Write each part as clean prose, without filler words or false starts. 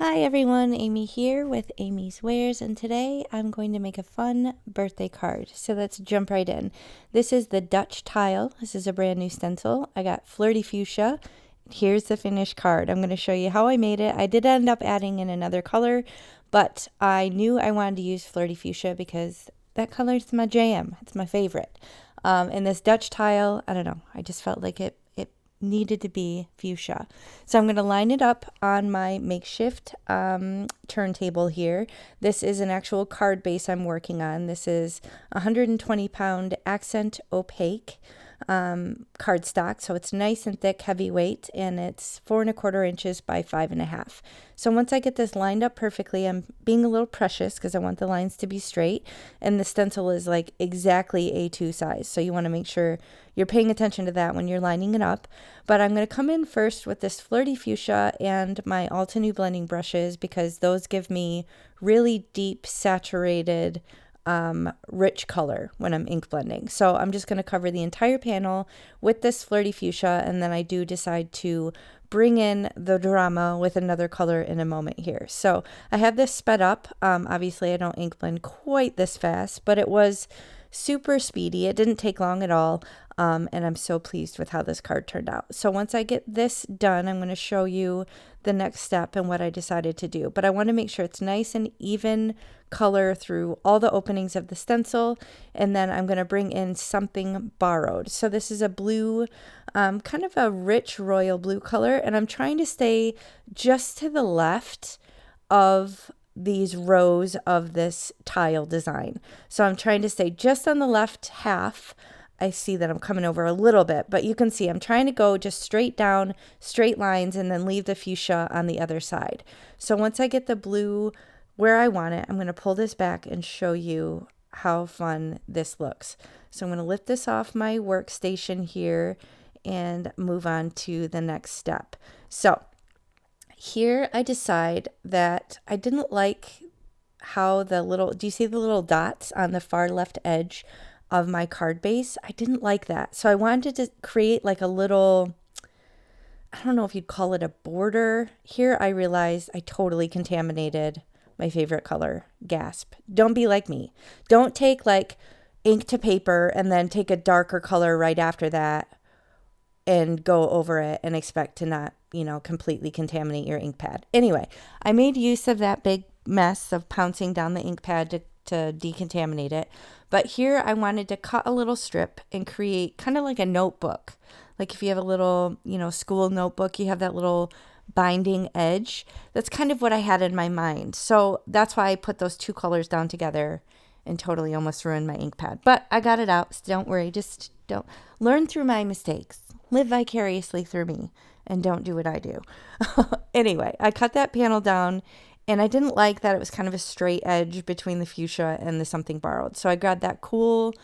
Hi everyone, Amy here with amyswares, and today I'm going to make a fun birthday card. So let's jump right in. This is the Dutch tile. This is a brand new stencil. I got Flirty Fuchsia. Here's the finished card. I'm going to show you how I made it. I did end up adding in another color, but I knew I wanted to use Flirty Fuchsia because that color is my jam. It's my favorite. And this Dutch tile, I don't know, I just felt like it needed to be fuchsia. So I'm going to line it up on my makeshift turntable here. This is an actual card base I'm working on. This is 120-pound accent opaque cardstock, so it's nice and thick, heavyweight, and it's 4¼ inches by 5½. So once I get this lined up perfectly, I'm being a little precious because I want the lines to be straight, and the stencil is like exactly A2 size, so you want to make sure you're paying attention to that when you're lining it up. But I'm going to come in first with this Flirty Fuchsia and my Altenew blending brushes because those give me really deep, saturated, rich color when I'm ink blending. So I'm just going to cover the entire panel with this Flirty Fuchsia, and then I do decide to bring in the drama with another color in a moment here. So I have this sped up. Obviously I don't ink blend quite this fast, but it was super speedy. It didn't take long at all. And I'm so pleased with how this card turned out. So once I get this done, I'm going to show you the next step and what I decided to do. But I want to make sure it's nice and even color through all the openings of the stencil. And then I'm going to bring in something borrowed. So this is a blue, kind of a rich royal blue color. And I'm trying to stay just to the left of these rows of this tile design. So I'm trying to stay just on the left half. I see that I'm coming over a little bit, but you can see I'm trying to go just straight down, straight lines, and then leave the fuchsia on the other side. So once I get the blue where I want it, I'm going to pull this back and show you how fun this looks. So I'm going to lift this off my workstation here and move on to the next step. So here I decide that I didn't like how the little, do you see the little dots on the far left edge of my card base? I didn't like that. So I wanted to create like a little, I don't know if you'd call it a border. Here I realized I totally contaminated my favorite color. Gasp. Don't be like me. Don't take like ink to paper and then take a darker color right after that and go over it and expect to not, completely contaminate your ink pad. Anyway, I made use of that big mess of pouncing down the ink pad to decontaminate it. But here I wanted to cut a little strip and create kind of like a notebook. Like if you have a little, school notebook, you have that little binding edge. That's kind of what I had in my mind. So that's why I put those two colors down together and totally almost ruined my ink pad. But I got it out. So don't worry. Just don't learn through my mistakes. Live vicariously through me and don't do what I do. Anyway, I cut that panel down. And I didn't like that it was kind of a straight edge between the fuchsia and the something borrowed. So I grabbed that cool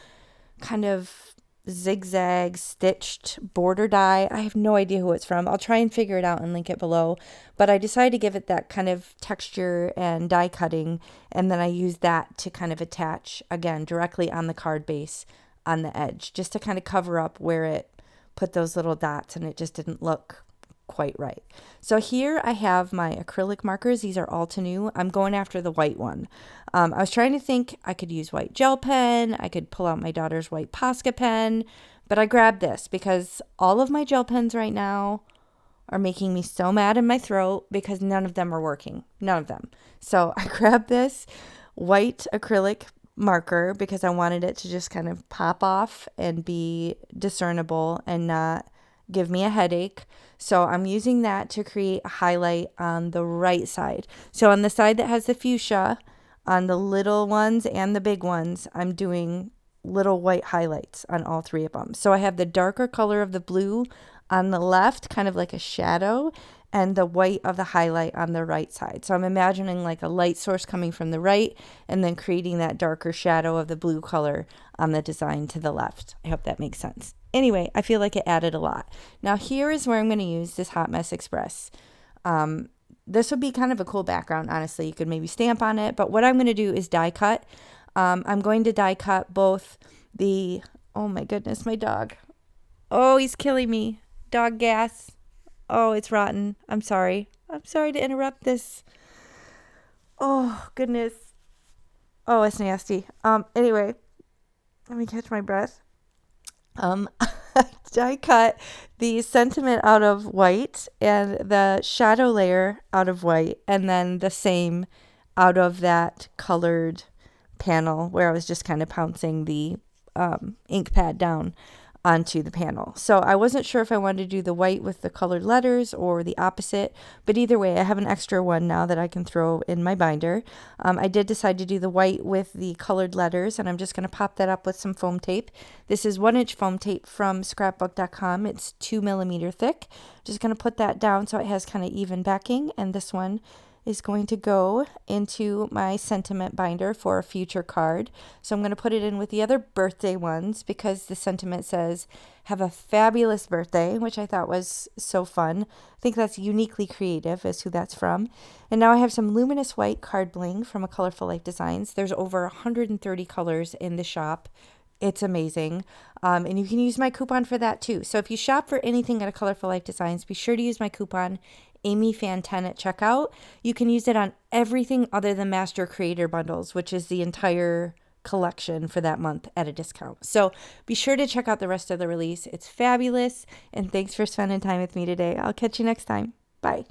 kind of zigzag stitched border die. I have no idea who it's from. I'll try and figure it out and link it below. But I decided to give it that kind of texture and die cutting. And then I used that to kind of attach, again, directly on the card base on the edge, just to kind of cover up where it put those little dots and it just didn't look quite right. So here I have my acrylic markers. These are Altenew. I'm going after the white one. I was trying to think I could use white gel pen. I could pull out my daughter's white Posca pen, but I grabbed this because all of my gel pens right now are making me so mad in my throat because none of them are working. None of them. So I grabbed this white acrylic marker because I wanted it to just kind of pop off and be discernible and not give me a headache. So I'm using that to create a highlight on the right side. So on the side that has the fuchsia, on the little ones and the big ones, I'm doing little white highlights on all three of them. So I have the darker color of the blue on the left, kind of like a shadow, and the white of the highlight on the right side. So I'm imagining like a light source coming from the right and then creating that darker shadow of the blue color on the design to the left. I hope that makes sense. Anyway, I feel like it added a lot. Now here is where I'm going to use this Hot Mess Express. This would be kind of a cool background, honestly. You could maybe stamp on it, but what I'm going to do is die cut. I'm going to die cut both the, oh my goodness, my dog. Oh, he's killing me. Dog gas. Oh, it's rotten. I'm sorry. I'm sorry to interrupt this Oh, goodness. Oh, it's nasty. Anyway, let me catch my breath. I cut the sentiment out of white and the shadow layer out of white, and then the same out of that colored panel where I was just kind of pouncing the ink pad down onto the panel. So I wasn't sure if I wanted to do the white with the colored letters or the opposite, but either way, I have an extra one now that I can throw in my binder. I did decide to do the white with the colored letters, and I'm just going to pop that up with some foam tape. This is 1-inch foam tape from scrapbook.com. It's 2 millimeter thick. Just going to put that down so it has kind of even backing, and this one is going to go into my sentiment binder for a future card. So I'm going to put it in with the other birthday ones because the sentiment says, "Have a fabulous birthday," which I thought was so fun. I think that's uniquely creative as who that's from. And now I have some luminous white card bling from a Colorful Life Designs. There's over 130 colors in the shop. It's amazing. And you can use my coupon for that too. So if you shop for anything at a Colorful Life Designs, be sure to use my coupon AmyFan10 at checkout. You can use it on everything other than Master Creator Bundles, which is the entire collection for that month at a discount. So be sure to check out the rest of the release. It's fabulous. And thanks for spending time with me today. I'll catch you next time. Bye.